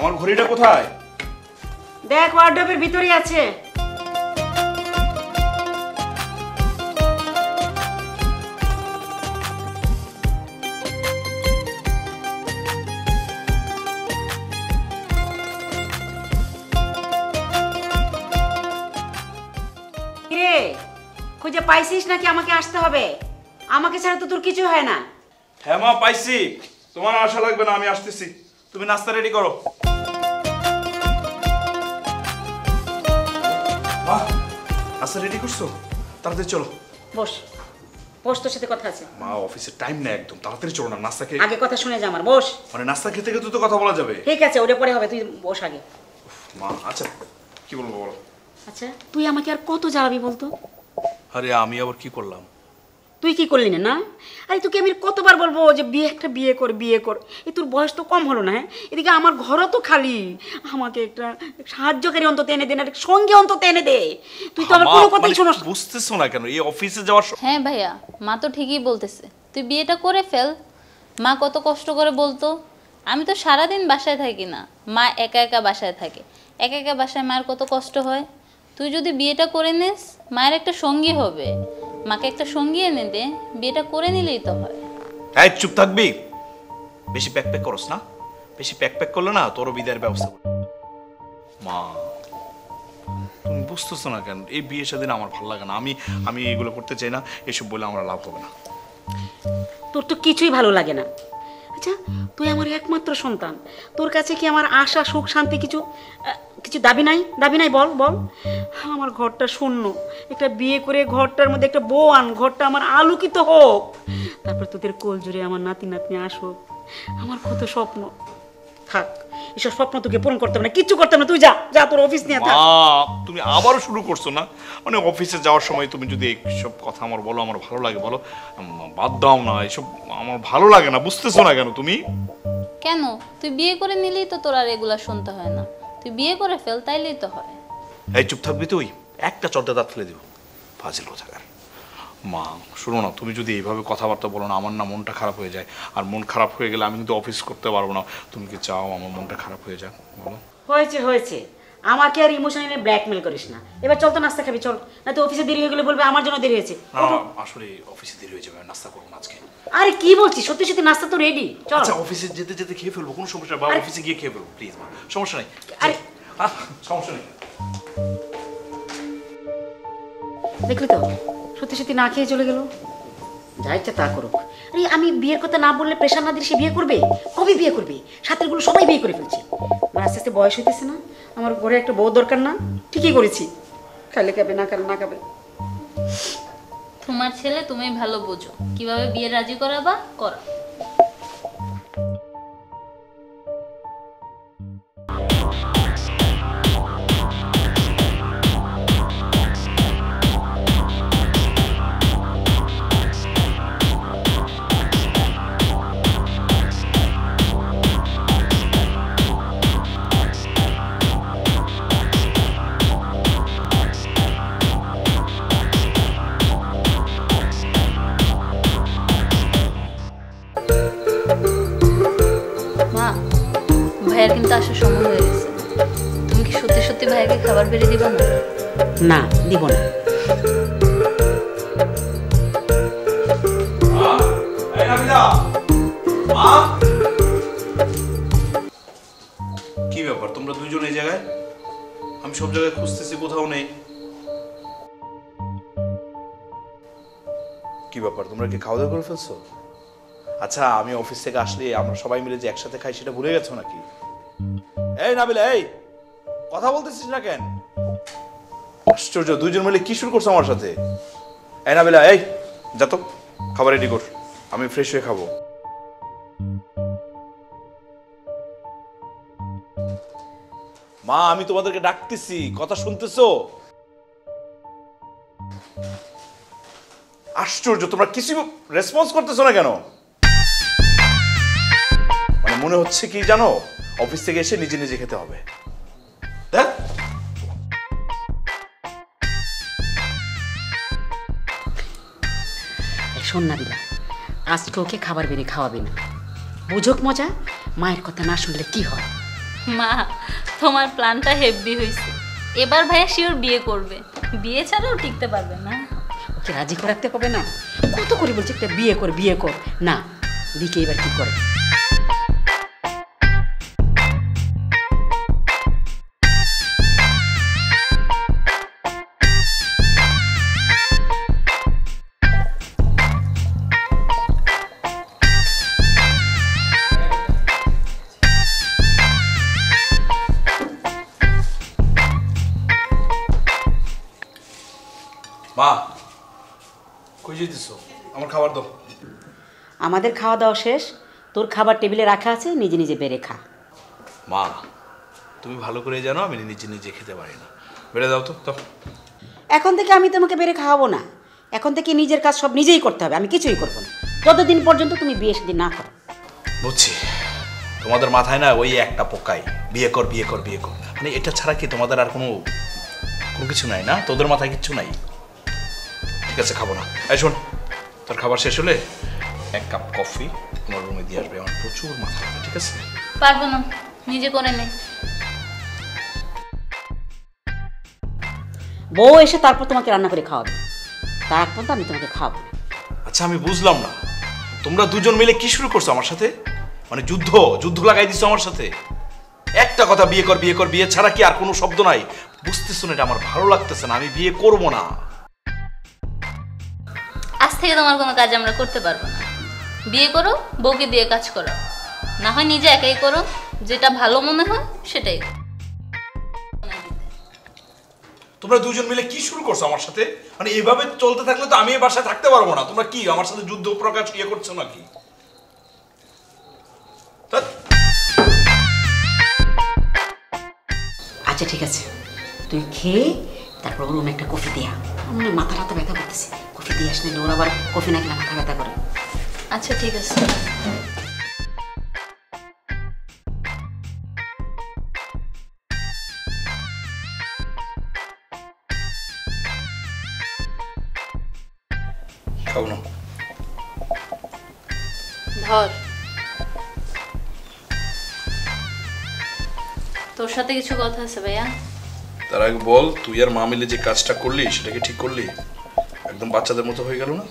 আমার ঘড়িটা কোথায়? দেখ ওয়ার্ডরোবের ভিতরেই আছে। কিরে খুঁজে পাইছিস নাকি আমাকে আসতে হবে? আমাকে ছাড়া তো তোর কিছু হয় না। হ্যাঁ মা, পাইছি। তোমার আশা লাগবে না, আমি আসতেছি। তুমি নাস্তা রেডি করো। নাস্তা রেডি করছো? তাড়াতাড়ি চলো। বস বস, তোর সাথে কথা আছে। মা অফিসের টাইম নেই একদম, তাড়াতাড়ি চলো না। নাস্তা খেয়ে আগে কথা শুনে যা আমার। বস। মানে নাস্তা খেতে খেতে তো কথা বলা যাবে। ঠিক আছে, ওটা পরে হবে, তুই বস আগে। মা আচ্ছা কি বলবো বলো। আচ্ছা তুই আমাকে আর কত জ্বালাবি বলতো? আরে আমি আবার কি করলাম? তুই কি করলি না? আরে তোকে আমি কতবার বলবো যে একটা বিয়ে কর বিয়ে কর। এই তোর বয়স তো কম হলো না? হ্যাঁ, এদিকে আমার ঘরও তো খালি। আমাকে একটা সাহায্যকারী অন্তত এনে দে, না একটা সঙ্গী অন্তত এনে দে। তুই তো আমার কোনো কথাই শোনস। বুঝতেছো না কেন? এই অফিসে যাওয়ার হ্যাঁ ভাইয়া, মা তো ঠিকই বলতেছে, তুই বিয়েটা করে ফেল। মা কত কষ্ট করে বলতো। আমি তো সারাদিন বাসায় থাকি না, মা একা একা বাসায় থাকে। একা একা বাসায় মায়ের কত কষ্ট হয়। তুই যদি বিয়েটা করে নিস, মায়ের একটা সঙ্গী হবে। মাকে একটা সঙ্গী এনে দে, বিয়েটা করে নিলেই তো হয়। এই চুপ থাকবি। বেশি প্যাক প্যাক করস না। বেশি প্যাক প্যাক করলে না তোর বিদায়ের ব্যবস্থা করব। মা তুমি বুঝতেছো না কেন? এই বিয়ে শাদী আমার ভালো লাগে না। আমি এগুলো করতে চাই না। এসব বলে আমার লাভ হবে না। তোর তো কিছুই ভালো লাগে না। আচ্ছা তুই আমার একমাত্র সন্তান, তোর কাছে কি আমার আশা সুখ শান্তি কিছু দাবি নাই? দাবি নাই? বল বল। আমার ঘরটা শূন্য, একটা বিয়ে করে ঘরটার মধ্যে একটা বউ আন, ঘরটা আমার আলোকিত হোক, তারপর তোদের কোল জুড়ে আমার নাতি নাতনি আসুক। আমার কত স্বপ্ন। থাক, এসব স্বপ্ন তোকে পূরণ করতে হবে না, কিচ্ছু করতে হবে না। তুই যা যা, তোর অফিস নিয়ে থাক। তুমি আবারও শুরু করছো না? মানে অফিসে যাওয়ার সময় তুমি যদি এইসব কথা আমার বলো, আমার ভালো লাগে বলো। বাদ দাও না, এসব আমার ভালো লাগে না। বুঝতেছো না কেন তুমি? কেন? তুই বিয়ে করে নিলেই তো তোর আর এগুলা শুনতে হয় না। তুই বিয়ে করে ফেল, তাইলেই তো হয়। এই চুপ থাকবি তুই? একটা চলতে দাঁত ফেলে দিব। ফাজিল কোথাকার। মা শোনো না, তুমি যদি এইভাবে কথাবার্তা বলো না, আমার না মনটা খারাপ হয়ে যায়। আর মন খারাপ হয়ে গেলে আমি কিন্তু অফিস করতে পারবো না। তুমি কি চাও আমার মনটা খারাপ হয়ে যাক? বলো। হয়েছে হয়েছে, আমাকে আর ইমোশনালি ব্ল্যাকমেল করিস না। এবার চল তো নাস্তা খাবি, চল। না তো অফিসে দেরি হয়ে গেলে বলবে আমার জন্য দেরি হয়েছে। আসলে অফিসে দেরি হয়ে যাবে, নাস্তা করবো না আজকে। আরে কি বলছিস? সত্যি সত্যি নাস্তা তো রেডি, চল। আচ্ছা অফিসে যেতে যেতে খেয়ে ফেলবো, কোনো সমস্যা নেই। বা অফিসে গিয়ে খেয়ে ফেলবো প্লিজ। সমস্যা নেই। আরে সমস্যা নেই। দেখলি তো, সত্যি সত্যি না খেয়ে চলে গেল। যা ইচ্ছা তা করুক। আরে আমি বিয়ের কথা না বললে, প্রেশার না দিলে সে বিয়ে করবে? কবে বিয়ে করবে? সাথেরগুলো সবাই বিয়ে করে ফেলছে। আমার আস্তে আস্তে বয়স হইতেছে না? আমার ঘরে একটা বউ দরকার না? ঠিকই করেছি। খাইলে খাবে, না খাবে না খাবে। তোমার ছেলে তুমি ভালো বোঝো, কিভাবে বিয়ে রাজি করাবা করা। ভাইয়ার কিন্তু আসার সময় হয়ে গেছে। তুমি কি সত্যি সত্যি ভাইয়াকে খাবার বেড়ে দিবা না? না, দিব না। কি ব্যাপার তোমরা দুইজন এই জায়গায়? আমি সব জায়গায় খুঁজতেছি, কোথাও নেই। কি ব্যাপার, তোমরা কি খাওয়া দাওয়া করে ফেলছো? আচ্ছা আমি অফিস থেকে আসলে আমরা সবাই মিলে যে একসাথে খাই সেটা ভুলে গেছো নাকি? এই নাবিলা, এই কথা বলতেছিস না কেন? আশ্চর্য, দুইজন মিলে কি শুরু করছো আমার সাথে? এই নাবিলা, এই যা তো খাবার রেডি কর, আমি ফ্রেশ হয়ে খাবো। মা আমি তোমাদেরকে ডাকতেছি, কথা শুনতেছো? আশ্চর্য, তোমরা কিছু রেসপন্স করতেছো না কেন? মানে মনে হচ্ছে কি জানো, অফিস থেকে এসে নিজে নিজে খেতে হবে। দেখ শোন না দিলা, আজকে ওকে খাবার বেড়ে খাওয়াবি না। বুঝুক মজা, মায়ের কথা না শুনলে কি হয়। মা, তোমার প্ল্যানটা হেভি হয়েছে। এবার ভাইয়া শিওর বিয়ে করবে, বিয়ে ছাড়াও টিকতে পারবে না। ওকে রাজি করাতে হবে না? কত করে বলছি একটা বিয়ে কর, বিয়ে কর, না। দিকে এবার কি করে? মা, কই যেতেছো? আমার খাবার দাও। আমাদের খাওয়া দাওয়া শেষ, তোর খাবার টেবিলে রাখা আছে, নিজে নিজে বেড়ে খা। মা, তুমি ভালো করে জানো আমি নিজে নিজে খেতে পারি না। বেড়ে দাও তো তো। এখন থেকে আমি তোমাকে বেড়ে খাওয়াবো না। এখন থেকে নিজের কাজ সব নিজেই করতে হবে, আমি কিছুই করবো না যতদিন পর্যন্ত তুমি বিয়ে শাদী না করো। বুঝছি, তোমাদের মাথায় না ওই একটা পোকাই, বিয়ে কর বিয়ে কর বিয়ে কর। মানে এটা ছাড়া কি তোমাদের আর কোনো কোনো কিছু নাই না? তোদের মাথায় কিচ্ছু নাই? ঠিক আছে, খাবো না। এই শোন, তোর খাবার শেষ হলে 1 কাপ কফি আমার রুমে দিয়ে আসবে, আমার প্রচুর মাথা ব্যথা। ঠিক আছে? পারবো না, নিজে করে নে। বউ এসে তারপর তোমাকে রান্না করে খাওয়াবে, তার আগ পর্যন্ত আমি তোমাকে খাওয়াবো না। আচ্ছা, আমি বুঝলাম না, তোমরা দুজন মিলে কি শুরু করছো আমার সাথে? মানে যুদ্ধ যুদ্ধ লাগাই দিছো আমার সাথে। একটা কথা, বিয়ে কর বিয়ে কর, বিয়ে ছাড়া কি আর কোনো শব্দ নাই? বুঝতেছো না এটা আমার ভালো লাগতেছে না, আমি বিয়ে করব না। আজ থেকে তোমার কোনো কাজ আমরা করতে পারবো না। বিয়ে করো, বউকে দিয়ে কাজ করো, না হয় নিজে একাই করো, যেটা ভালো মনে হয় সেটাই করো। তোমরা দুজন মিলে কি শুরু করছো আমার সাথে? মানে এইভাবে চলতে থাকলে তো আমি এই বাসায় থাকতে পারবো না। তোমরা কি আমার সাথে যুদ্ধ প্রকাশ ইয়ে করছো নাকি? ধ্যাৎ। আচ্ছা ঠিক আছে, তুই খেয়ে তারপর ওর রুমে একটা কফি দিয়া, আমার না মাথা টাথা ব্যথা করতেছে, কফি দিয়ে আসলে ওর আবার কফি না খেলে মাথা ব্যথা করে। আচ্ছা ঠিক আছে। খাও না। ধর, তোর সাথে কিছু কথা আছে ভাইয়া। তার আগে বল, তুই আর মা মিলে যে কাজটা করলি সেটা কি ঠিক করলি? একদম বাচ্চাদের মতো হয়ে গেল না?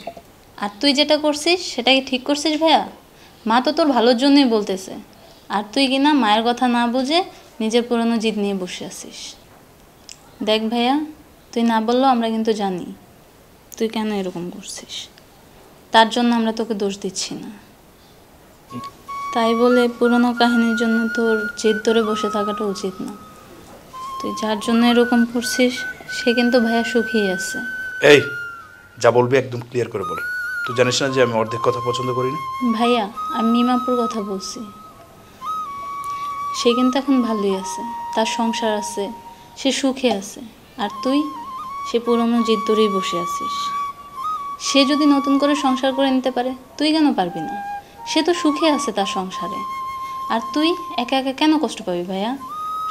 আর তুই যেটা করছিস সেটা কি ঠিক করছিস ভাইয়া? মা তো তোর ভালোর জন্যই বলতেছে, আর তুই কিনা মায়ের কথা না বুঝে নিজের পুরনো জিদ নিয়ে বসে আছিস। দেখ ভাইয়া, তুই না বললেও আমরা কিন্তু জানি তুই কেন এরকম করছিস। তার জন্য আমরা তোকে দোষ দিচ্ছি না। তাই বলে পুরনো কাহিনীর জন্য তোর জেদ ধরে বসে থাকাটা উচিত না। তুই যার জন্য এরকম করছিস সে কিন্তু ভাইয়া সুখী আছে। এই যা বলবি একদম ক্লিয়ার করে বল। তুই জানিস না যে আমি অর্ধেক কথা পছন্দ করি না? ভাইয়া, আমি মিমাপুর কথা বলছি। সে কিন্তু এখন ভালোই আছে, তার সংসার আছে, সে সুখে আছে। আর তুই সে পুরনো জিদ ধরেই বসে আছিস। সে যদি নতুন করে সংসার করে নিতে পারে, তুই কেন পারবি না? সে তো সুখে আছে তার সংসারে। আর তুই একা একা কেন কষ্ট পাবি ভাইয়া?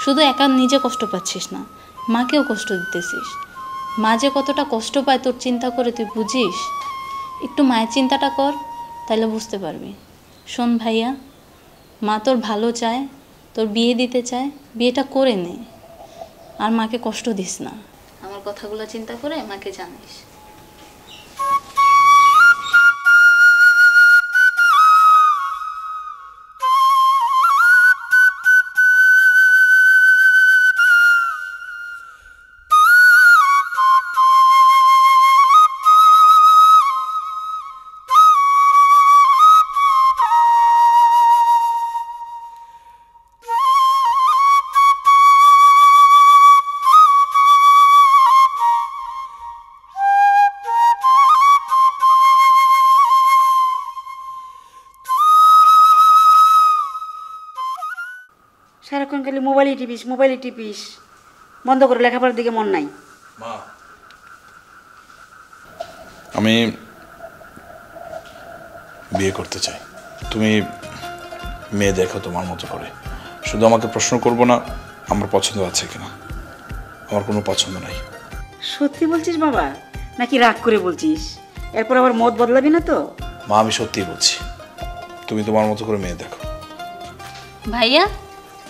শুধু একা নিজে কষ্ট পাচ্ছিস না, মাকেও কষ্ট দিতেছিস। মা যে কতটা কষ্ট পায় তোর চিন্তা করে তুই বুঝিস? একটু মায়ের চিন্তাটা কর, তাহলে বুঝতে পারবি। শোন ভাইয়া, মা তোর ভালো চায়, তোর বিয়ে দিতে চায়, বিয়েটা করে নে। আর মাকে কষ্ট দিস না। আমার কথাগুলো চিন্তা করে মাকে জানিস। সারাক্ষণ খালি মোবাইলই টিপিস, মোবাইলই টিপিস, বন্ধ করে, লেখাপড়ার দিকে মন নাই। মা, আমি বিয়ে করতে চাই। তুমি মেয়ে দেখো তোমার মতো করে। শুধু আমাকে প্রশ্ন করবো না আমার পছন্দ আছে কিনা। আমার কোনো পছন্দ নাই। সত্যি বলছিস বাবা, নাকি রাগ করে বলছিস? এরপর আবার মত বদলাবি না তো? মা, আমি সত্যিই বলছি, তুমি তোমার মতো করে মেয়ে দেখো। ভাইয়া,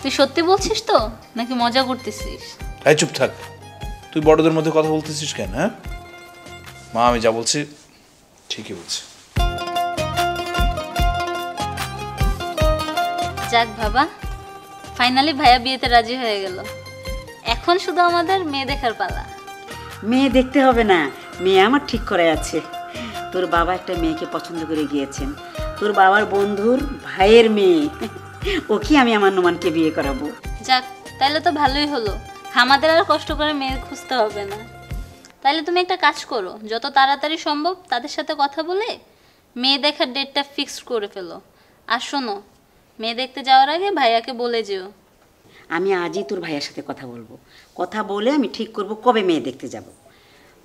তুই সত্যি বলছিস তো নাকি মজা করতেছিস? এই চুপ থাক, তুই বড়দের মধ্যে কথা বলতেছিস কেন? হ্যাঁ মা, আমি যা বলছি ঠিকই বলছি। যাক বাবা, ফাইনালি ভাইয়া বিয়েতে রাজি হয়ে গেল। এখন শুধু আমাদের মেয়ে দেখার পালা। মেয়ে দেখতে হবে না, মেয়ে আমার ঠিক করে আছে। তোর বাবা একটা মেয়েকে পছন্দ করে গিয়েছেন, তোর বাবার বন্ধুর ভাইয়ের মেয়ে। ও কি আমি আমার নোমানকে বিয়ে করাবো? যাক, তাহলে তো ভালোই হলো, আমাদের আর কষ্ট করে মেয়ে খুঁজতে হবে না। তাহলে তুমি একটা কাজ করো, যত তাড়াতাড়ি সম্ভব তাদের সাথে কথা বলে মেয়ে দেখার ডেটটা ফিক্সড করে ফেলো। আর শোনো, মেয়ে দেখতে যাওয়ার আগে ভাইয়াকে বলে যেও। আমি আজই তোর ভাইয়ের সাথে কথা বলবো, কথা বলে আমি ঠিক করব কবে মেয়ে দেখতে যাব।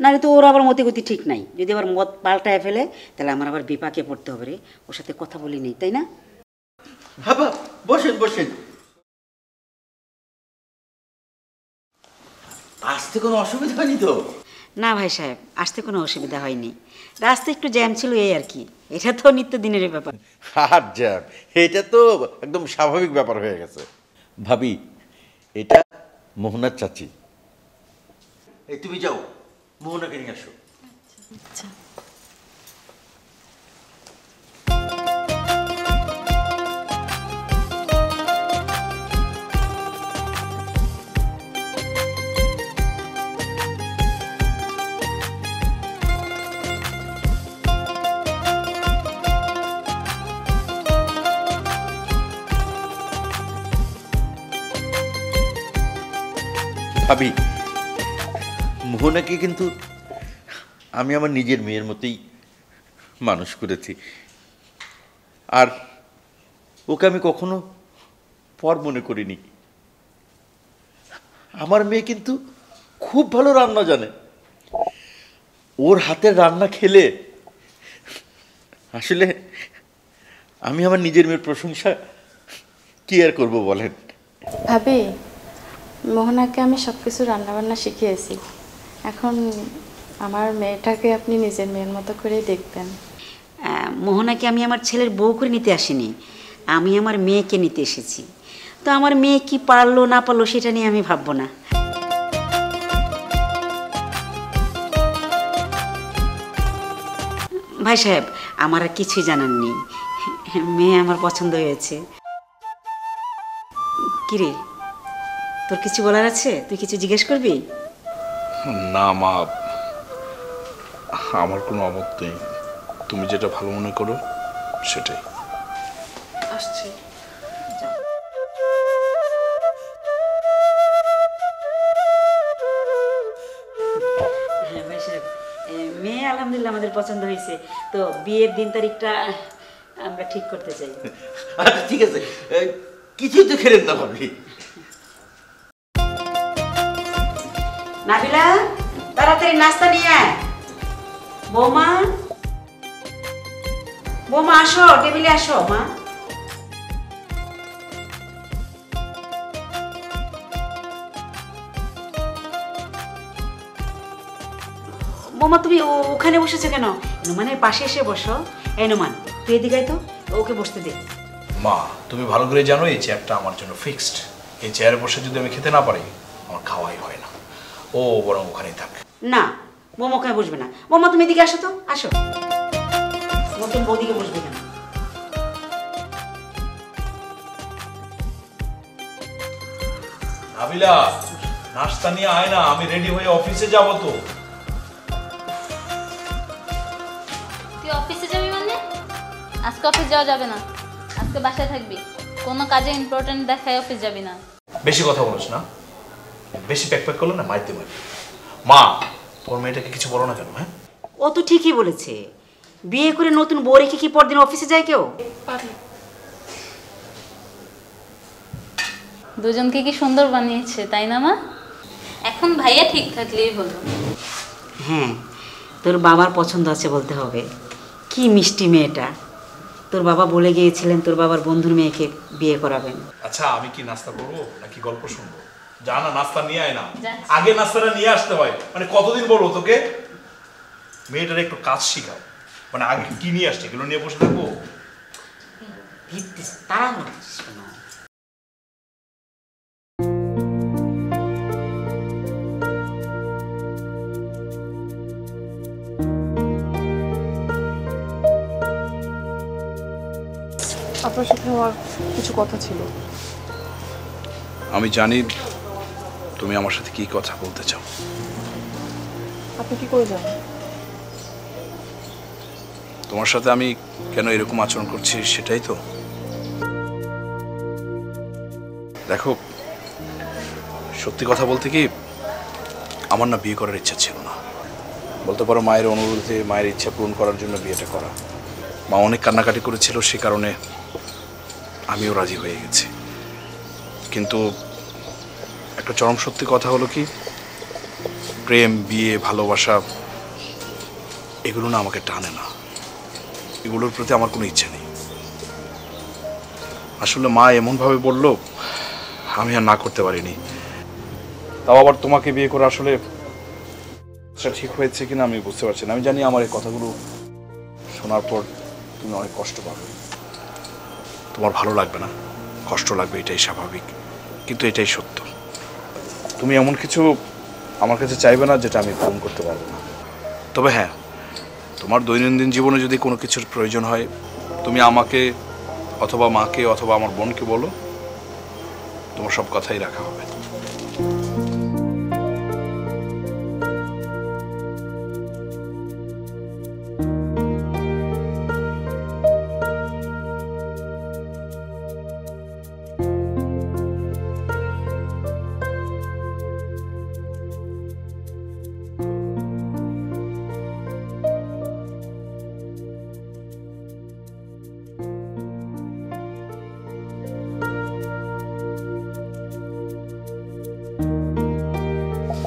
নাহলে তো ওর আবার মতে গতি ঠিক নাই, যদি আবার মত পাল্টায় ফেলে তাহলে আমার আবার বিপাকে পড়তে হবে রে। ওর সাথে কথা বলি নেই, তাই না? বাবা বসেন বসেন। আসতে কোনো অসুবিধা হয়নি তো? না ভাই সাহেব, আসতে কোনো অসুবিধা হয়নি, রাস্তা একটু জ্যাম ছিল এই আর কি। এটা তো নিত্যদিনের ব্যাপার। আর জ্যাম, এটা তো একদম স্বাভাবিক ব্যাপার হয়ে গেছে। ভাবি, এটা মোহনার চাচি। এই তুমি যাও, মোহনাকে নিয়ে আসো। আচ্ছা। ভাবি, মোহনাকে কিন্তু আমি আমার নিজের মেয়ের মতোই মানুষ করেছি। আর ওকে আমি কখনো পর মনে করিনি। আমার মেয়ে কিন্তু খুব ভালো রান্না জানে। ওর হাতের রান্না খেলে আসলে আমি আমার নিজের মেয়ের প্রশংসা কি আর করবো বলেন? ভাবি, মোহনাকে আমি সব কিছু রান্নাবান্না শিখিয়েছি। এখন আমার মেয়েটাকে আপনি নিজের মেয়ের মতো করেই দেখবেন। মোহনাকে আমি আমার ছেলের বউ করে নিতে আসিনি, আমি আমার মেয়েকে নিতে এসেছি। তো আমার মেয়ে কি পারলো না পারলো সেটা নিয়ে আমি ভাববো না। ভাই সাহেব, আমার আর কিছুই জানার নেই, মেয়ে আমার পছন্দ হয়েছে। কিরে, তোর কিছু বলার আছে? তুই কিছু জিজ্ঞেস করবি? না মা, আমার কোনো অমত নেই, তুমি যেটা ভালো মনে করো সেটাই। আসছি। হ্যাঁ ভাই সাহেব, মেয়ে আলহামদুলিল্লাহ আমাদের পছন্দ হয়েছে। তো বিয়ের দিন তারিখটা আমরা ঠিক করতে চাই। আচ্ছা ঠিক আছে, কিছুই তো খেলেন না ভাবি। নাবিলা, তাড়াতাড়ি নাস্তা নিয়ে আয়। বৌমা, বৌমা আসো, টেবিলে আসো মা। বৌমা তুমি ওখানে বসেছো কেন? নুমানের পাশে এসে বসো। এই নুমান, তুই এদিকে আয় তো, ওকে বসতে দে। মা, তুমি ভালো করে জানো এই চেয়ারটা আমার জন্য ফিক্সড। এই চেয়ারে বসে যদি আমি খেতে না পারি আমার খাওয়াই হয় না। ও বরং ওখানেই থাক। না, বৌমা ওখানে বসবে না। বৌমা তুমি এদিকে আসো তো, আসো। নতুন বৌদিকে বসবে কেন? নাবিলা, নাস্তা নিয়ে আয় না, আমি রেডি হয়ে অফিসে যাব তো। তুই অফিসে যাবি মানে? আজকে অফিস যাওয়া যাবে না, আজকে বাসায় থাকবি। কোনো কাজে ইম্পর্টেন্ট দেখায় অফিস যাবি না। বেশি কথা বলিস না, বেশি প্যাক প্যাক করলে না মাইতে পারি। মা, তোর মেয়েটাকে কিছু বলো না কেন? হ্যাঁ, ও তো ঠিকই বলেছে, বিয়ে করে নতুন বউ রেখে কি পরদিন অফিসে যায় কেউ? দুজনকে কি সুন্দর বানিয়েছে, তাই না মা? এখন ভাইয়া ঠিক থাকলেই হলো। হ্যাঁ, তোর বাবার পছন্দ আছে বলতে হবে। কি মিষ্টি মেয়েটা। তোর বাবা বলে গিয়েছিলেন তোর বাবার বন্ধুর মেয়েকে বিয়ে করাবেন। আচ্ছা আমি কি নাস্তা করবো নাকি গল্প শুনবো? যা না, নাস্তা নিয়ে আয় না। যাচ্ছি। আগে নাস্তাটা নিয়ে আসতে হয়। মানে কতদিন বলবো তোকে? মেয়েটার একটু কাজ শিখাও। মানে আগে কি নিয়ে আসছে এগুলো নিয়ে বসে থাকবো? তারা আপনার সাথে আমার কিছু কথা ছিল। আমি জানি তুমি আমার সাথে কি কথা বলতে চাও। আপনি কি করে জানেন? তোমার সাথে আমি কেন এরকম আচরণ করছি সেটাই তো। দেখো, সত্যি কথা বলতে কি, আমার না বিয়ে করার ইচ্ছা ছিল না। বলতে পারো মায়ের অনুরোধে, মায়ের ইচ্ছা পূরণ করার জন্য বিয়েটা করা। মা অনেক কান্নাকাটি করেছিল, সে কারণে আমিও রাজি হয়ে গেছি। কিন্তু একটা চরম সত্যি কথা হলো কি, প্রেম, বিয়ে, ভালোবাসা এগুলো না আমাকে টানে না। এগুলোর প্রতি আমার কোনো ইচ্ছে নেই। আসলে মা এমনভাবে বলল, আমি আর না করতে পারিনি। তাও আবার তোমাকে বিয়ে করে আসলে সেটা ঠিক হয়েছে কিনা আমি বুঝতে পারছি না। আমি জানি আমার এই কথাগুলো শোনার পর তুমি অনেক কষ্ট পাবে, তোমার ভালো লাগবে না, কষ্ট লাগবে, এটাই স্বাভাবিক, কিন্তু এটাই সত্য। তুমি এমন কিছু আমার কাছে চাইবে না যেটা আমি পূরণ করতে পারবো না। তবে হ্যাঁ, তোমার দৈনন্দিন জীবনে যদি কোনো কিছুর প্রয়োজন হয়, তুমি আমাকে অথবা মাকে অথবা আমার বোনকে বলো, তোমার সব কথাই রাখা হবে।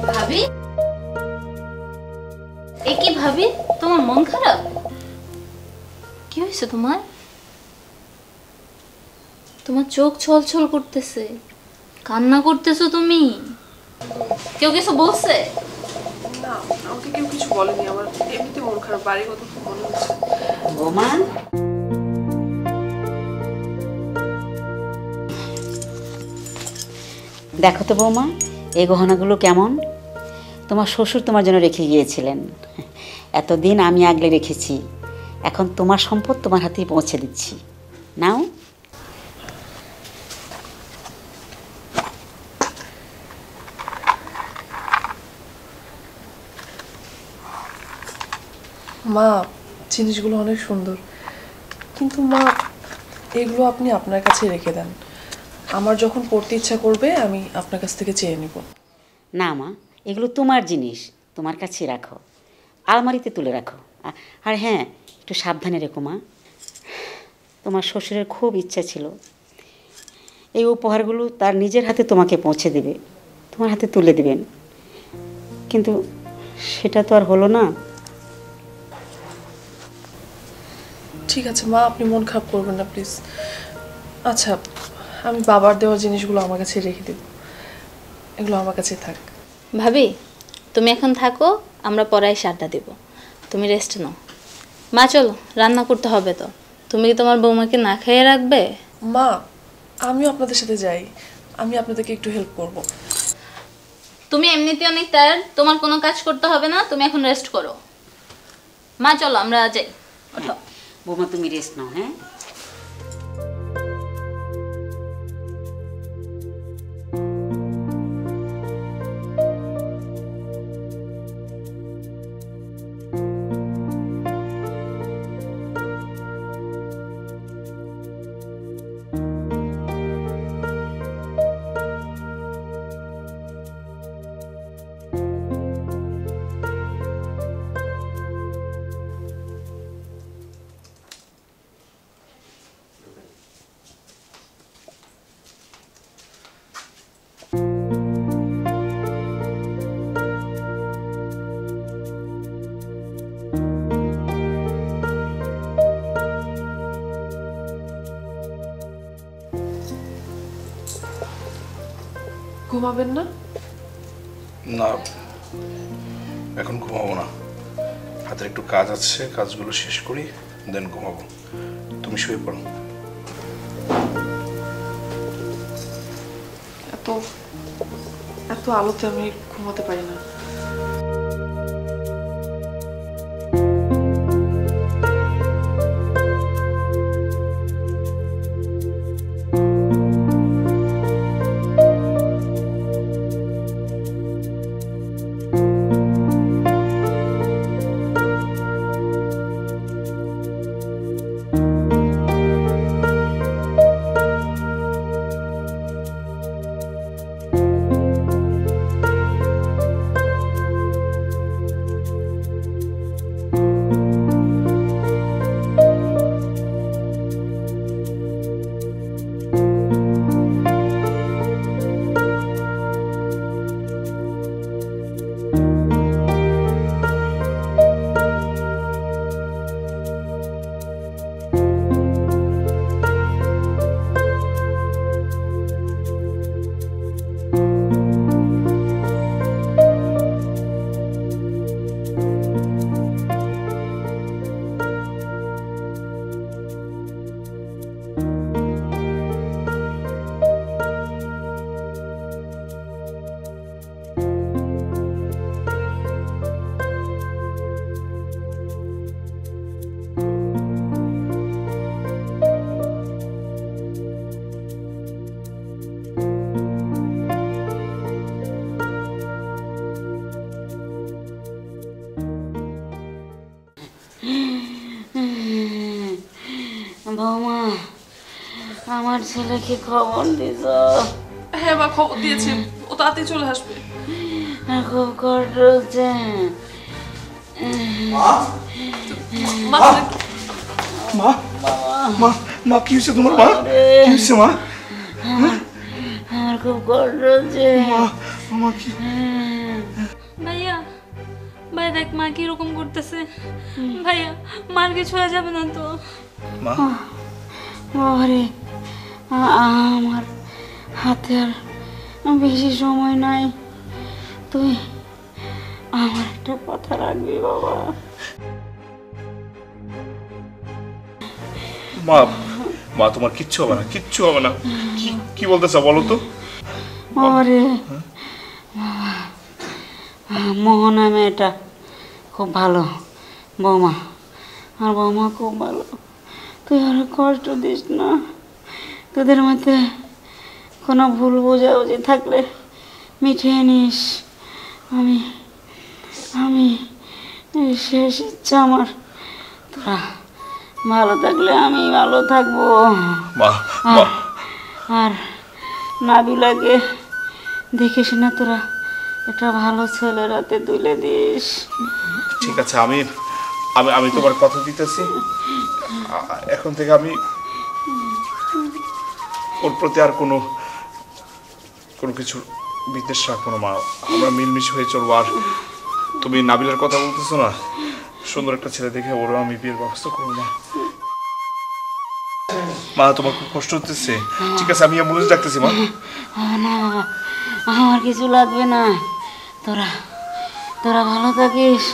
ভাবি, এ কি ভাবি, তোমার মন খারাপ? কি হয়েছে তোমার? তোমার চোখ ছলছল করতেছে, কান্না করতেছো তুমি। কেউ কিছু বলছে? না, আমাকে কেউ কিছু বলেনি। আমার এমনিতে মন খারাপ, বাড়ি কত মনে হচ্ছে। বোমা, দেখো তো বৌমা, এই গহনাগুলো কেমন? তোমার শ্বশুর তোমার জন্য রেখে গিয়েছিলেন। এতদিন আমি আগলে রেখেছি, এখন তোমার সম্পদ তোমার হাতেই পৌঁছে দিচ্ছি। নাও। মা, জিনিসগুলো অনেক সুন্দর, কিন্তু মা এগুলো আপনি আপনার কাছে রেখে দেন। আমার যখন পড়তে ইচ্ছা করবে আমি আপনার কাছ থেকে চেয়ে নেব। না মা, এগুলো তোমার জিনিস, তোমার কাছে রাখো, আলমারিতে তুলে রাখো। আর হ্যাঁ, একটু সাবধানে রেখো মা। তোমার শ্বশুরের খুব ইচ্ছা ছিল এই উপহারগুলো তার নিজের হাতে তোমাকে পৌঁছে দেবে, তোমার হাতে তুলে দেবেন, কিন্তু সেটা তো আর হলো না। ঠিক আছে মা, আপনি মন খারাপ করবেন না প্লিজ। আচ্ছা, আমি বাবার দেওয়া জিনিসগুলো আমার কাছে রেখে দেব, এগুলো আমার কাছে থাক। ভাবি, তুমি এখন থাকো, আমরা পরে এসে আড্ডা দেব। তুমি রেস্ট নাও। মা চলো, রান্না করতে হবে তো। তুমি কি তোমার বৌমাকে না খাইয়ে রাখবে? মা, আমিও আপনাদের সাথে যাই, আমি আপনাদেরকে একটু হেল্প করব। তুমি এমনিতে অনেক টায়ার্ড, তোমার কোনো কাজ করতে হবে না, তুমি এখন রেস্ট করো। মা চলো, আমরা যাই। ওঠো। বৌমা তুমি রেস্ট নাও। হ্যাঁ, ঘুমাবেন না? না, এখন ঘুমাবো না, হাতের একটু কাজ আছে, কাজগুলো শেষ করি, দেন ঘুমাবো। তুমি শুয়ে পড়ো। এত এত আলোতে আমি ঘুমাতে পারি না। আমার ছেলেকে খবর দিছ? হ্যাঁ মা, খবর দিয়েছি, ও তাড়াতাড়ি চলে আসবে। খুব কষ্ট হচ্ছে। মা মা মা মা কি হয়েছে তোমার? মা কি হয়েছে? মা আমার খুব কষ্ট হচ্ছে। মা কি? ভাইয়া, ভাই দেখ মা কিরকম করতেছে। ভাইয়া, মার কিছু হয়ে যাবে না তো? মা বাবারে, আমার হাতে আর বেশি সময় নাই। তুই আমার একটা কথা রাখবি বাবা। মা মা তোমার কিচ্ছু হবে না, কিচ্ছু হবে না। কি বলতেছ বলো তো? বাবারে, মোহনা মেয়েটা খুব ভালো বৌমা, আর বৌমা খুব ভালো। তুই আর কষ্ট দিস না। তোদের মধ্যে কোনো ভুল বোঝাবুঝি থাকলে মিটিয়ে নিস। আমি আমি শেষ ইচ্ছা আমার, তোরা ভালো থাকলে আমি ভালো থাকবো। মা আর নাবিলাকে দেখিস না, তোরা একটা ভালো ছেলের হাতে তুলে দিস। ঠিক আছে, আমি আমি আমি তোমার কথা দিতেছি। এখন থেকে আমি ওর প্রতি আর কোনো কিছু বিদ্বেষ রাখবো না মা। আমরা মিলমিশ হয়ে চলবো। আর তুমি নাবিলার কথা বলতেছো না, সুন্দর একটা ছেলে দেখে ওরও আমি বিয়ের ব্যবস্থা করবো। মা তোমার খুব কষ্ট হতেছে? ঠিক আছে, আমি অ্যাম্বুলেন্স ডাকতেছি মা। না বাবা, আমার কিছু লাগবে না। তোরা তোরা ভালো থাকিস।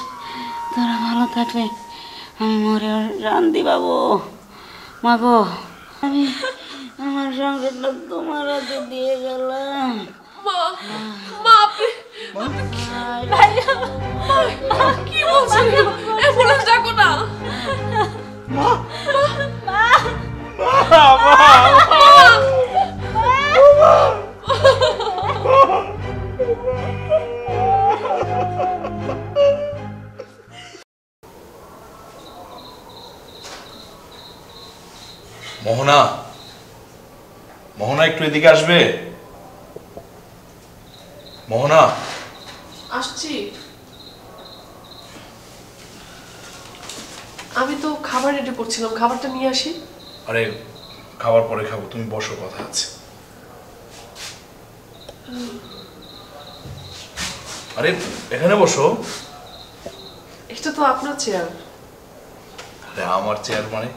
তোরা ভালো থাকলে আমি মরে শান্তি পাবো। মাগো, আমি আমার সংসারটা তোমার হাতে দিয়ে গেলাম। মা মা আপনি কি বলছেন? অ্যাম্বুলেন্স ডাকো না। মোহনা, মোহনা একটু এদিকে আসবে? মোহনা। আসছি। আমি তো খাবার রেডি করছিলাম, খাবারটা নিয়ে আসি। আরে খাবার পরে খাবো, তুমি বসো, কথা আছে। আরে এখানে বসো। এটা তো আপনার চেয়ার। আরে আমার চেয়ার মানে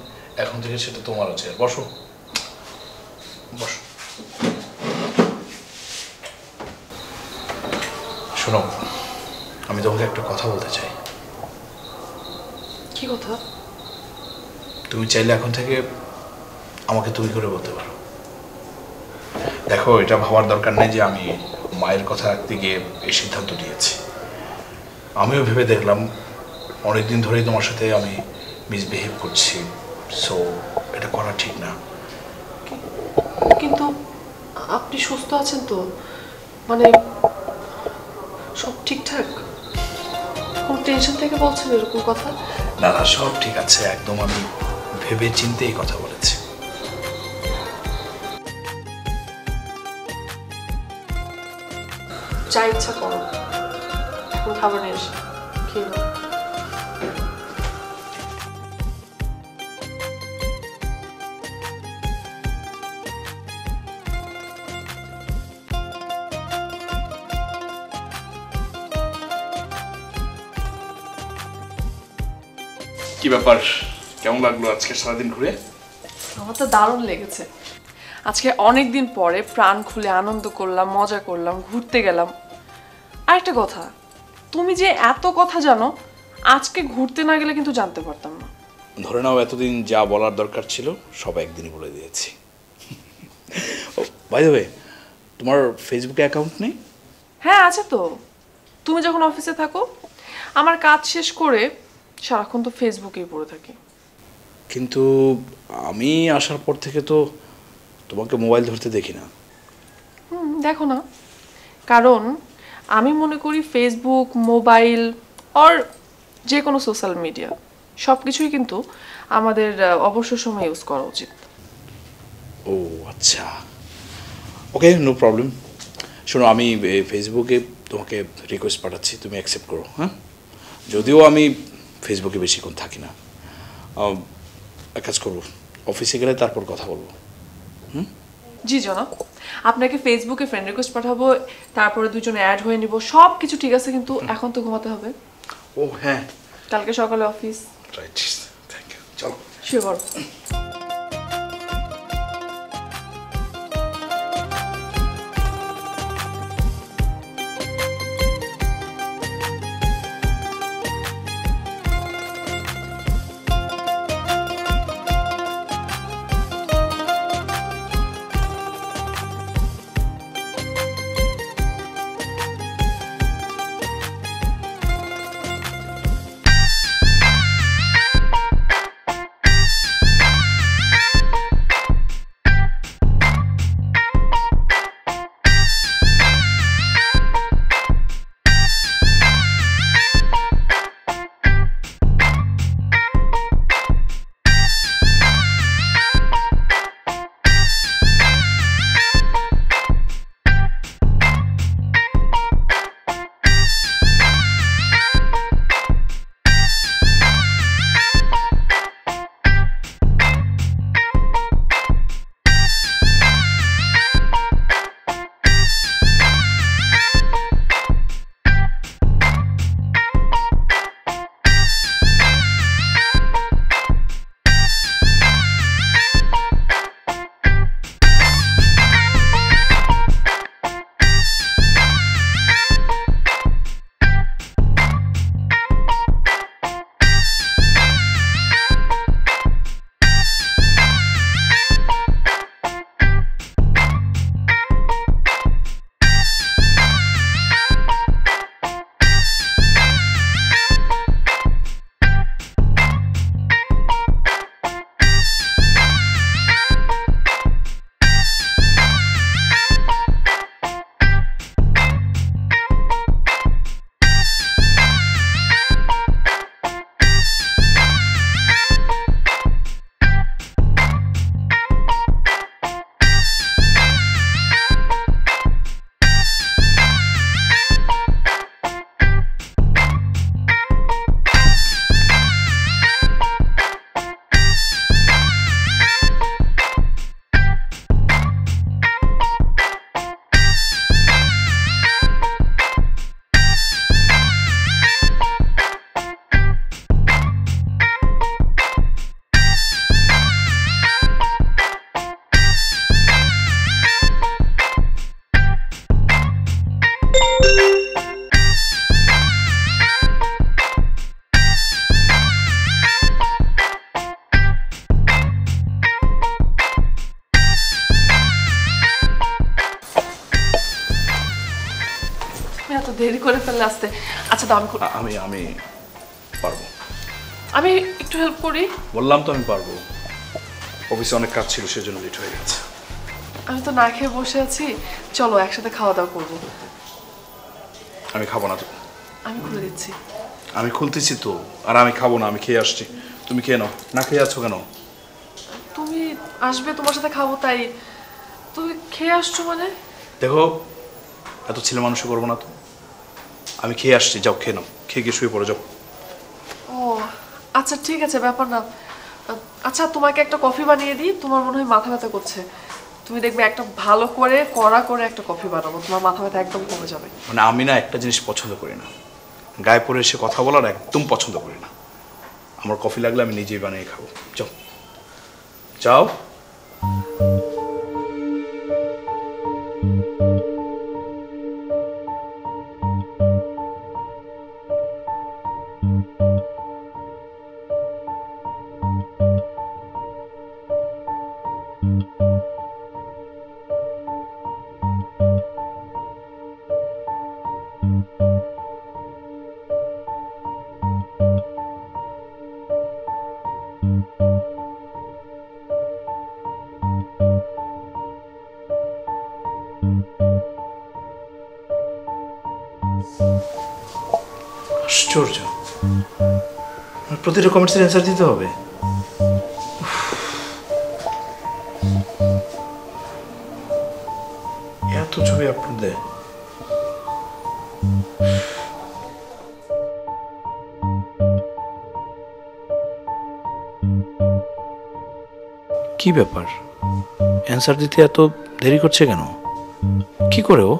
এখন থেকে সেটা তোমারও চেয়ার। বসো বসো। শোনো, আমি তোমাকে একটা কথা বলতে চাই। কি কথা? তুমি চাইলে এখন থেকে আমাকে তুমি করে বলতে পারো। দেখো, এটা ভাবার দরকার নেই যে আমি মায়ের কথা রাখতে গিয়ে এই সিদ্ধান্ত নিয়েছি। আমিও ভেবে দেখলাম অনেকদিন ধরেই তোমার সাথে আমি মিসবিহেভ করছি, সো এটা করা ঠিক না। কিন্তু আপনি সুস্থ আছেন তো? মানে সব ঠিকঠাক? কোন টেনশন থেকে বলছেন এরকম কথা? না না, সব ঠিক আছে একদম। আমি ভেবে চিন্তে এই কথা বলেছি। যা ইচ্ছা করো, এখন খাবার নিয়ে এসে খেয়ে নাও। কি ব্যাপার, কেমন লাগলো আজকে সারাদিন ঘুরে? আমার তো দারুণ লেগেছে। আজকে অনেক দিন পরে প্রাণ খুলে আনন্দ করলাম, মজা করলাম, ঘুরতে গেলাম। আরেকটা কথা, তুমি যে এত কথা জানো, আজকে ঘুরতে না গেলে কিন্তু জানতে পারতাম না। ধরে নাও এতদিন যা বলার দরকার ছিল সব একদিনই বলে দিয়েছি। বাই দ্য ওয়ে, তোমার ফেসবুকে অ্যাকাউন্ট নেই? হ্যাঁ আছে তো। তুমি যখন অফিসে থাকো, আমার কাজ শেষ করে সারাক্ষণ তো ফেসবুকেই পড়ে থাকি। কিন্তু আমি আসার পর থেকে তো তোমাকে মোবাইল ধরতে দেখি না। দেখো না, কারণ আমি মনে করি ফেসবুক, মোবাইল আর যে কোনো সোশ্যাল মিডিয়া সব কিছুই কিন্তু আমাদের অবসর সময় ইউজ করা উচিত। ও আচ্ছা, ওকে, নো প্রবলেম। শোনো, আমি ফেসবুকে তোমাকে রিকোয়েস্ট পাঠাচ্ছি, তুমি অ্যাকসেপ্ট করো। হ্যাঁ, যদিও আমি ফেসবুকে বেশিক্ষণ থাকি না, এক কাজ করবো, অফিসে গেলে তারপর কথা বলবো। জি জনাব, আপনাকে ফেসবুকে ফ্রেন্ড রিকোয়েস্ট পাঠাবো, তারপরে দুজনে অ্যাড হয়ে নিব, সব কিছু ঠিক আছে, কিন্তু এখন তো ঘুমাতে হবে। ও হ্যাঁ, কালকে সকালে অফিস। রাইট, থ্যাংক ইউ, চলো। শুয়ে পড়ো। এত দেরি করে ফেললে আসতে। আচ্ছা দাও, আমি আমি পারবো। আমি একটু হেল্প করি। বললাম তো আমি পারবো, অফিসে অনেক কাজ ছিল সেজন্য লেট হয়ে গেছে। আমি তো না খেয়ে বসে আছি, চলো একসাথে খাওয়া দাওয়া করবো। আমি খাবো না তো। আমি খুলে দিচ্ছি। আমি খুলতেছি তো, আর আমি খাবো না, আমি খেয়ে আসছি। তুমি খেয়ে নাও। না খেয়ে আছো কেন? তুমি আসবে, তোমার সাথে খাবো তাই। তুমি খেয়ে আসছো মানে? দেখো, এত ছেলে মানুষ করবো না তো, আমি খেয়ে আসছি, যাও খেয়ে নাও, খেয়ে গিয়ে শুয়ে পড়ে যাও। ও আচ্ছা ঠিক আছে, ব্যাপার না। আচ্ছা তোমাকে একটা কফি বানিয়ে দিই, তোমার মনে হয় মাথা ব্যথা করছে, তুমি দেখবে একটা ভালো করে কড়া করে একটা কফি বানাবো, তোমার মাথা ব্যথা একদম কমে যাবে। মানে আমি না একটা জিনিস পছন্দ করি না, গায়ে পড়ে এসে কথা বলার একদম পছন্দ করি না। আমার কফি লাগলে আমি নিজেই বানিয়ে খাবো। যাও যাও। আশ্চর্য, প্রতিটা কমেন্টসের অ্যান্সার দিতে হবে। এত ছবি আপলোড দেয়? কি ব্যাপার, অ্যান্সার দিতে এত দেরি করছে কেন? কি করে ও?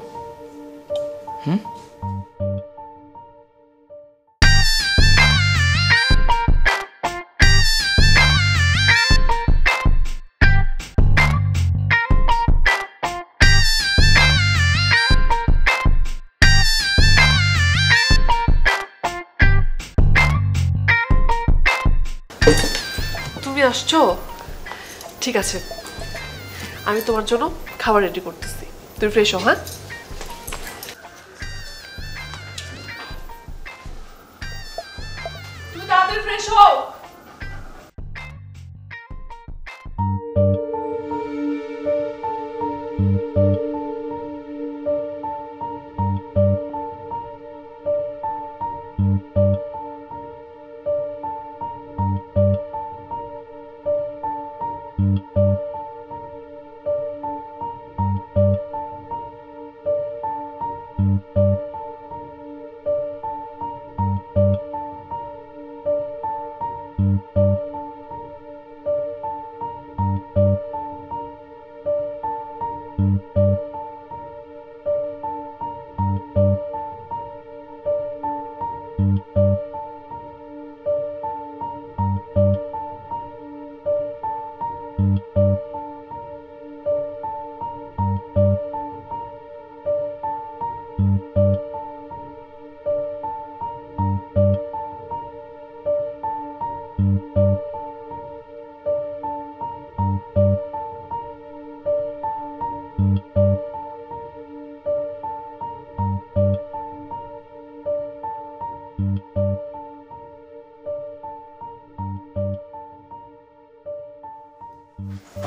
তুমি আসছো? ঠিক আছে, আমি তোমার জন্য খাবার রেডি করতেছি, তুমি ফ্রেশ হও। হ্যাঁ, তুমি তাড়াতাড়ি ফ্রেশ হও।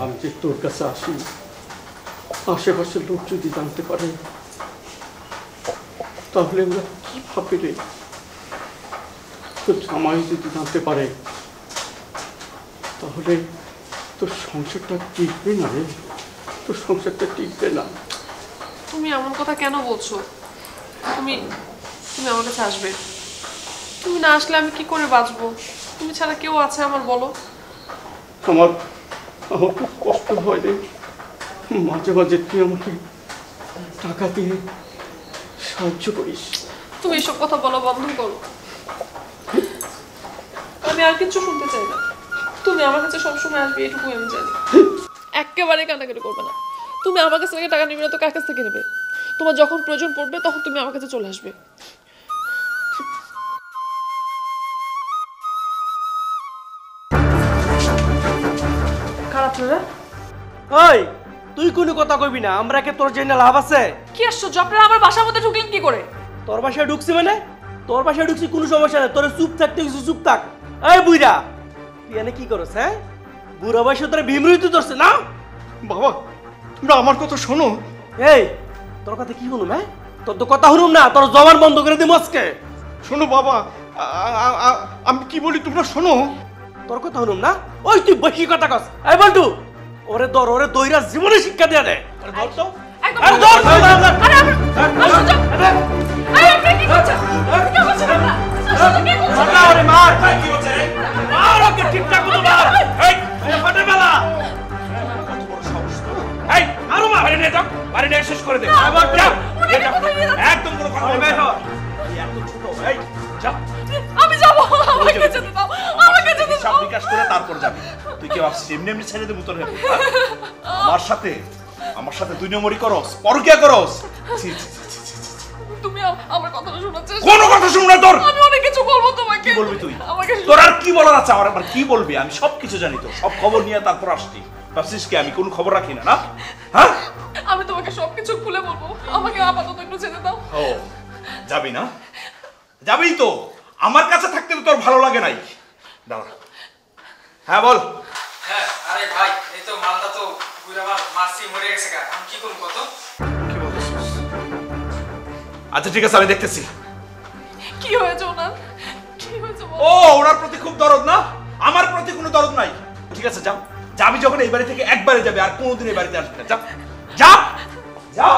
আমি যে তোর কাছে আসি, আশেপাশের লোক যদি জানতে পারে তাহলে ওরা কি ভাববে রে? তোর জামাই যদি জানতে পারে তাহলে তোর সংসারটা টিকবে না রে, তোর সংসারটা টিকবে না। তুমি এমন কথা কেন বলছো? তুমি তুমি আমার কাছে আসবে। তুমি না আসলে আমি কি করে বাঁচবো? তুমি ছাড়া কেউ আছে আমার, বলো? আমার আমার খুব কষ্ট হয় রে, মাঝে মাঝে তুই আমাকে টাকা দিয়ে সাহায্য করিস। তুমি এসব কথা বলা বন্ধ করো, আমি আর কিছু শুনতে চাই না। তুমি আমার কাছে সবসময় আসবে, এটুকু আমি জানি। একেবারে কান্নাকাটি করবে না। তুমি আমার কাছ থেকে টাকা নেবে না তো কার কাছ থেকে নেবে? তোমার যখন প্রয়োজন পড়বে তখন তুমি আমার কাছে চলে আসবে। খারাপ না? ওই তুই কোনো কথা কইবি না, আমরা কে তোর জেনে লাভ আছে? কি আশ্চর্য, আপনারা আমার বাসার মধ্যে ঢুকলেন কি করে? তোর বাসায় ঢুকছি মানে? তোর বাসায় ঢুকছি কোনো সমস্যা নেই, তোর চুপ থাকতে কিছু চুপ থাক। এই বুইরা, তুই এনে কি করছ? হ্যাঁ, বুড়া বয়সে তোর বিমৃত্যু ধরছে না? বাবা তোমরা আমার কথা শোনো। এই তোর কথা কি শুনুম? হ্যাঁ, তোর তো কথা শুনুম না, তোর জবান বন্ধ করে দিম আজকে। শোনো বাবা, আমি কি বলি তোমরা শোনো। তোর কথা শুনুম না? ওই তুই বেশি কথা কস। এই বলটু, ওরে ধর, ওরে দইরা জীবনে শিক্ষা দিয়া দে। আরে ধর তো, একদম আরে ধর, ধর, ধর, ধর। আরে আশ্চর্য, আরে আপনি কি করছেন? কি করছেন আপনারা? আশ্চর্য, কি করছেন? মার না, ওরে মার। কি হচ্ছে রে? মার ওকে, ঠিকঠাক মতো মার। এই ফাটে মেলা। এই আরো মা বাড়ি নিয়ে যাও, বাড়ি নিয়ে শেষ করে দে। আবার যাও। একদম কোনো কথা বলবে না। এত ছোট, এই যা। আমি যাবো, আমাকে যেতে দাও, আমাকে যেতে সব দাও। বিকাশ করে তারপর যাবি। তুই কি ভাবছিস এমনি এমনি ছেড়ে দেবো তোর? আমার সাথে দুই নম্বরই করস, পরকিয়া করস। ছি, ছি, ছি, ছি, ছি, ছি। তুমি আমার কথাটা শোনার চেষ্টা কোনো কথা শুনবো না তোর। আমি অনেক কিছু বলবো তোমাকে। কি বলবি তুই? আমাকে তোর আর কি বলার আছে? আমার কি বলবি? আমি সব কিছু জানি, তো সব খবর নিয়ে তারপর আসছি। ভাবছিস কি আমি কোনো খবর রাখি না? না, হ্যাঁ, আমি তোমাকে সবকিছু খুলে বলবো, আমাকে আপাতত একটু যেতে দাও। ও যাবি না? যাবি তো? আমার কাছে থাকতে তো তোর ভালো লাগে নাই। দাঁড়া, হ্যাঁ বল। হ্যাঁ, আরে ভাই, এই তো মালটা তো বুড়া মাল মারছি, মরে গেছে গা। আমি কি করব কত? কি বলছিস? আচ্ছা ঠিক আছে, আমি দেখতেছি। কি হয়েছে ওনার? কি হয়েছে বলো? ও, ওনার প্রতি খুব দরদ না? আমার প্রতি কোনো দরদ নাই। ঠিক আছে যাও, যাবি যখন এই বাড়ি থেকে একবারে যাবে, আর কোনোদিন এই বাড়িতে আসবে না। যা যা যা।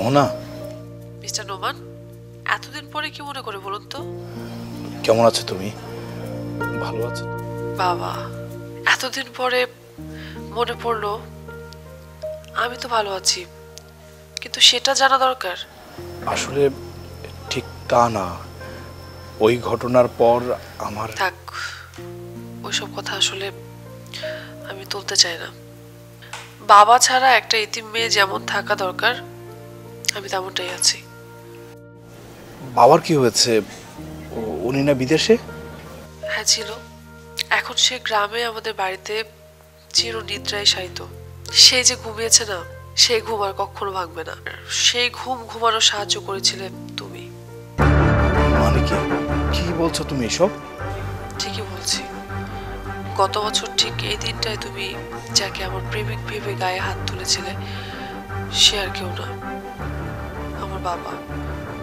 মোহনা, মিস্টার নোমান, এতদিন পরে কি মনে করে বলুন তো? কেমন আছো তুমি? ভালো আছো? বাবা, এতদিন পরে মনে পড়লো। আমি তো ভালো আছি, কিন্তু সেটা জানা দরকার। আসলে ঠিক তা না, ওই ঘটনার পর আমার... থাক, ওইসব কথা আসলে আমি তুলতে চাই না। বাবা ছাড়া একটা এতিম মেয়ে যেমন থাকা দরকার, আমি তেমনটাই আছি। বাবার কি হয়েছে? উনি না বিদেশে? হ্যাঁ ছিল, এখন সে গ্রামে আমাদের বাড়িতে চিরনিদ্রায় শায়িত। সে যে ঘুমিয়েছে না, সেই ঘুম আর কখনো ভাঙবে না। সেই ঘুম ঘুমানো সাহায্য করেছিলে তুমি। মানে কি বলছো তুমি এসব? ঠিকই বলছি। গত বছর ঠিক এই দিনটায় তুমি যাকে আমার প্রেমিক ভেবে গায়ে হাত তুলেছিলে, সে আর কেউ না, আমার বাবা।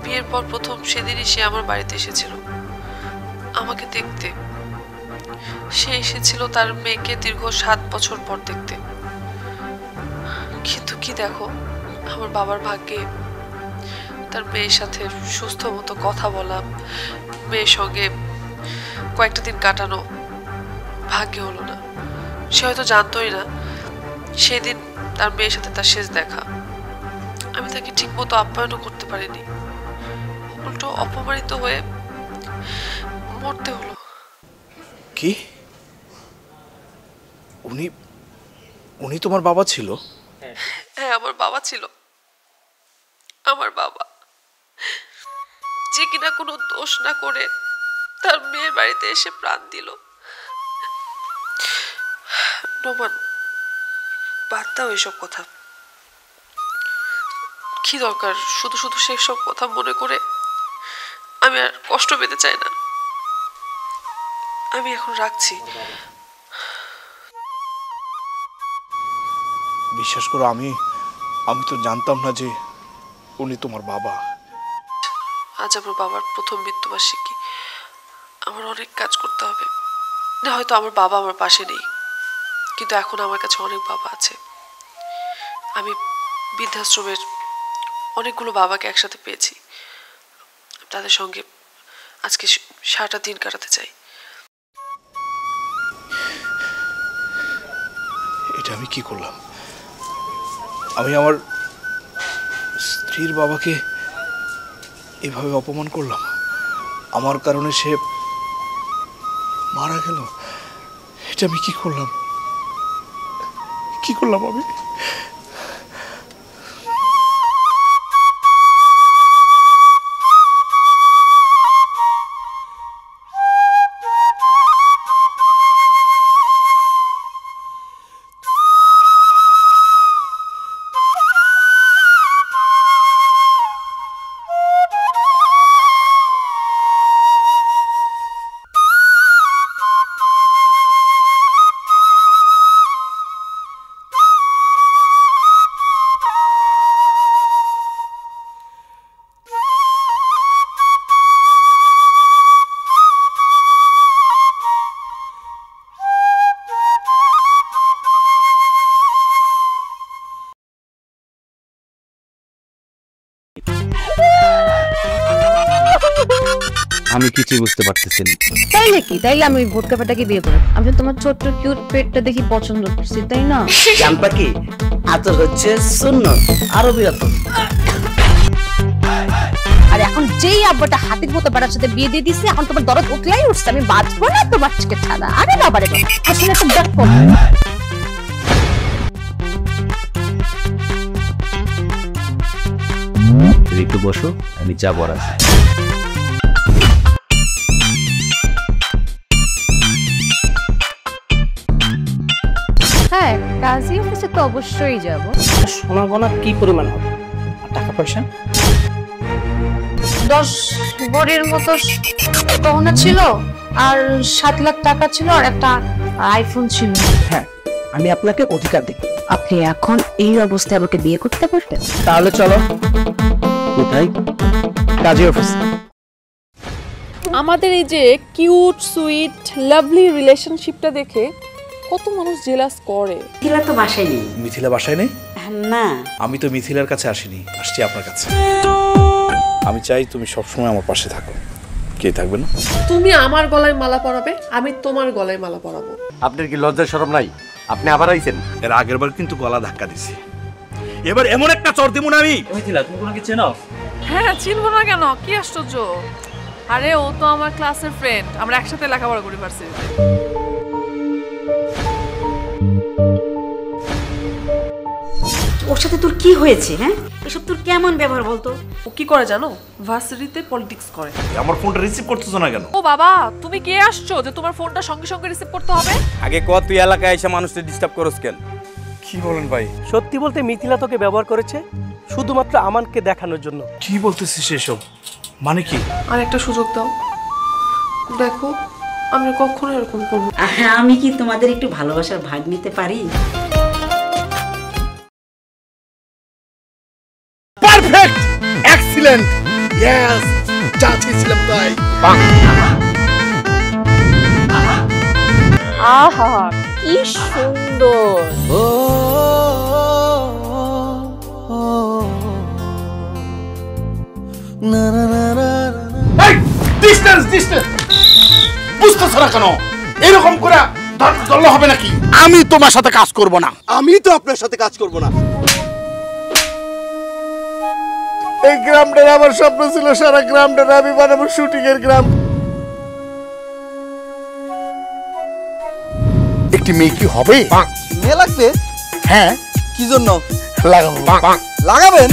বিয়ের পর প্রথম সেদিনই সে আমার বাড়িতে এসেছিল আমাকে দেখতে। সে এসেছিল তার মেয়েকে দীর্ঘ 7 বছর পর দেখতে। কিন্তু কি দেখো, আমার বাবার ভাগ্যে তার মেয়ের সাথে সুস্থ মতো কথা বলা, মেয়ের সঙ্গে কয়েকটা দিন কাটানো ভাগ্যে হলো না। সে হয়তো জানতোই না সেদিন তার মেয়ের সাথে তার শেষ দেখা। আমি তাকে ঠিক মতো আপ্যায়নও করতে পারিনি, উল্টো অপমানিত হয়ে মরতে হলো। কি? উনি তোমার বাবা ছিল? হ্যাঁ, আমার বাবা ছিল। আমার বাবা, যে কিনা কোনো দোষ না করে তার মেয়ের বাড়িতে এসে প্রাণ দিল। নোমান, বাদ দাও এসব কথা। কি দরকার শুধু শুধু সেসব কথা মনে করে? আমি আর কষ্ট পেতে চাই না। আমি এখন রাখছি। বিশ্বাস করো, আমি তো জানতাম না যে উনি তোমার বাবা। আজ আমার বাবার প্রথম মৃত্যুবার্ষিকী। আমার অনেক কাজ করতে হবে। না, হয়তো আমার বাবা আমার পাশে নেই, কিন্তু এখন আমার কাছে অনেক বাবা আছে। আমি বৃদ্ধাশ্রমের অনেকগুলো বাবাকে একসাথে পেয়েছি। তাদের সঙ্গে আজকে সারাটা দিন কাটাতে চাই। এটা আমি কি করলাম? আমি আমার স্ত্রীর বাবাকে এভাবে অপমান করলাম। আমার কারণে সে মারা গেল। এটা আমি কি করলাম আমি? আমি কিছুই বুঝতে পারতেছি না। তাই নাকি? তাইলে আমি ভোটকা পেটাকে বিয়ে করব। আমি তোমার ছোট্ট কিউট পেটটা দেখি পছন্দ করছি, তাই না? জানতা কি আতর হচ্ছে সুন্নত, আরবি আতর। আর এখন যেই আব্বাটা হাতির মতো বেটার সাথে বিয়ে দিয়ে দিছে, এখন তোমার দরদ উঠলেই উঠছে। আমি বাঁচবো না তো বাচ্চাকে ছাড়া। আরে বাবারে বাবা, আসলে একটা ব্যাক করো। একটু বসো, আমি যা বলার আছে। হ্যাঁ, কাজী অফিসে তো অবশ্যই যাব। সোনা গয়না কি পরিমাণ হবে? আর টাকা পয়সা? 10 ভরির মতো গহনা ছিল, আর 7 লাখ টাকা ছিল, আর একটা আইফোন ছিল। হ্যাঁ, আমি আপনাকে অধিকার দিই। আপনি এখন এই অবস্থায় আমাকে বিয়ে করতে পারতেন? তাহলে চলো। কোথায়? কাজী অফিস। আমাদের এই যে কিউট সুইট লাভলি রিলেশনশিপটা দেখে কত মানুষ জেলাস করে। মিথিলা তো বাসায় নেই। মিথিলা বাসায় নেই? না, আমি তো মিথিলার কাছে আসিনি, আসছি আপনার কাছে। আমি চাই তুমি সবসময় আমার পাশে থাকো। কে থাকবে না? তুমি আমার গলায় মালা পরাবে, আমি তোমার গলায় মালা পরাবো। আপনার কি লজ্জা শরম নাই? আপনি আবার আইছেন? এর আগের বার কিন্তু গলা ধাক্কা দিছি, এবার এমন একটা চড় দিব না আমি। মিথিলা তুমি কোনো কি চেনো? হ্যাঁ, চিনবো না কেন? কি আশ্চর্য! আরে ও তো আমার ক্লাসের ফ্রেন্ড, আমরা একসাথে লেখাপড়া করি ভার্সিটিতে। ওর সাথে তোর কি হয়েছে? হ্যাঁ, এসব তোর কেমন ব্যবহার বলতো? ও কি করে জানো? ভার্সিটিতে পলিটিক্স করে। আমার ফোনটা রিসিভ করতেছো না কেন? ও বাবা, তুমি কে আসছো যে তোমার ফোনটা সঙ্গে সঙ্গে রিসিভ করতে হবে? আগে কত তুই এলাকায় এসে মানুষকে ডিস্টার্ব করছ কেন? কি বলেন ভাই? সত্যি বলতে মিথিলা তোকে ব্যবহার করেছে শুধুমাত্র আমানকে দেখানোর জন্য। কি বলতেছিস এসব? মানে কি? আর একটা সুযোগ দাও, দেখো আমরা কখনো এরকম করবো। আমি কি তোমাদের একটু ভালোবাসার ভাগ নিতে পারি? পারফেক্ট, এক্সিলেন্ট, ইয়েস, যা চেয়েছিলাম তাই। আহা কি সুন্দর। ডিস্টেন্স ডিস্টেন্স, বুঝতেছ না কেন? এরকম করে ধরলে হবে নাকি? আমি তোমার সাথে কাজ করব না। আমি তো আপনার সাথে কাজ করব না। এই গ্রামটার আমার স্বপ্ন ছিল, সারা গ্রামটার আমি বানাবো শুটিং এর গ্রাম। একটি মেয়ে কি হবে? মেয়ে লাগবে? হ্যাঁ। কি জন্য লাগাবো? লাগাবেন?